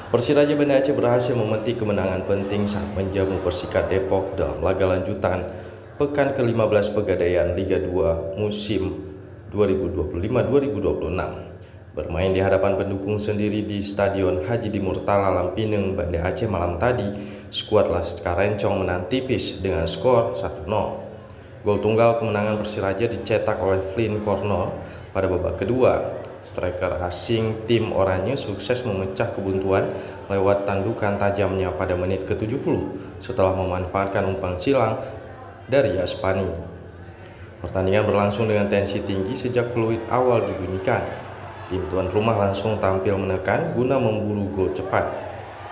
Persiraja Banda Aceh berhasil memetik kemenangan penting saat menjamu Persikad Depok dalam laga lanjutan pekan ke-15 Pegadaian Liga 2 musim 2025-2026. Bermain di hadapan pendukung sendiri di Stadion Haji Di Murtala Lampineng, Banda Aceh malam tadi, skuad Laskar Rencong menang tipis dengan skor 1-0. Gol tunggal kemenangan Persiraja dicetak oleh Flynn Cornell pada babak kedua. Striker asing tim Oranye sukses memecah kebuntuan lewat tandukan tajamnya pada menit ke-70 setelah memanfaatkan umpan silang dari Yaspani. Pertandingan berlangsung dengan tensi tinggi sejak peluit awal dibunyikan. Tim tuan rumah langsung tampil menekan guna memburu gol cepat.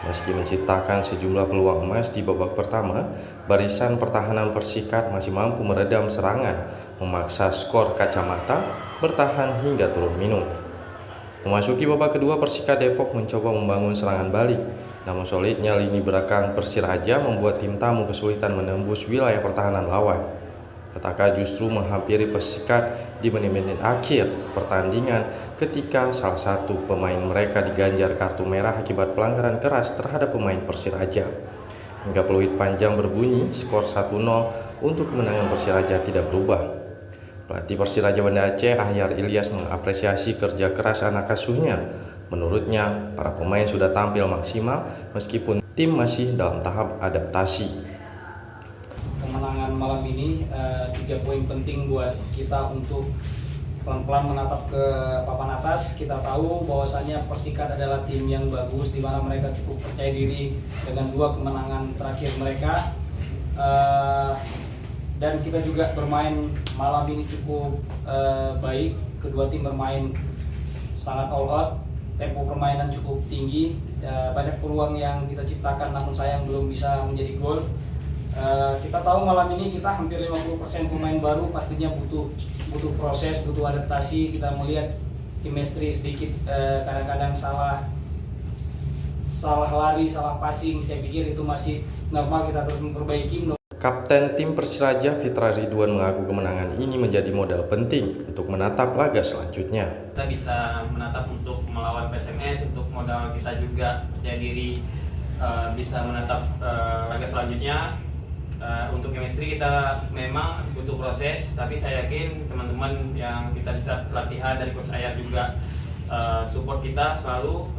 Meski menciptakan sejumlah peluang emas di babak pertama, barisan pertahanan Persikad masih mampu meredam serangan, memaksa skor kacamata bertahan hingga turun minum. Memasuki babak kedua, Persikad Depok mencoba membangun serangan balik, namun solidnya lini belakang Persiraja membuat tim tamu kesulitan menembus wilayah pertahanan lawan. Petaka justru menghampiri Persikad di menit-menit akhir pertandingan ketika salah satu pemain mereka diganjar kartu merah akibat pelanggaran keras terhadap pemain Persiraja. Hingga peluit panjang berbunyi, skor 1-0 untuk kemenangan Persiraja tidak berubah. Pelatih Persiraja Banda Aceh, Ahyar Ilyas, mengapresiasi kerja keras anak asuhnya. Menurutnya, para pemain sudah tampil maksimal meskipun tim masih dalam tahap adaptasi. Kemenangan malam ini 3 poin penting buat kita untuk pelan-pelan menatap ke papan atas. Kita tahu bahwasannya Persikad adalah tim yang bagus, di mana mereka cukup percaya diri dengan 2 kemenangan terakhir mereka. Dan kita juga bermain malam ini cukup baik. Kedua tim bermain sangat all out, tempo permainan cukup tinggi, banyak peluang yang kita ciptakan namun sayang belum bisa menjadi gol. Kita tahu malam ini kita hampir 50% pemain baru, pastinya butuh proses, butuh adaptasi. Kita melihat chemistry sedikit kadang-kadang salah lari, salah passing. Saya pikir itu masih normal, kita terus memperbaiki. Kapten tim Persiraja Fitra Ridwan mengaku kemenangan ini menjadi modal penting untuk menatap laga selanjutnya. Kita bisa menatap untuk melawan PSMS, untuk modal kita juga percaya diri bisa menatap laga selanjutnya. Untuk chemistry kita memang butuh proses, tapi saya yakin teman-teman yang kita bisa latihan dari coach Ayat juga support kita selalu.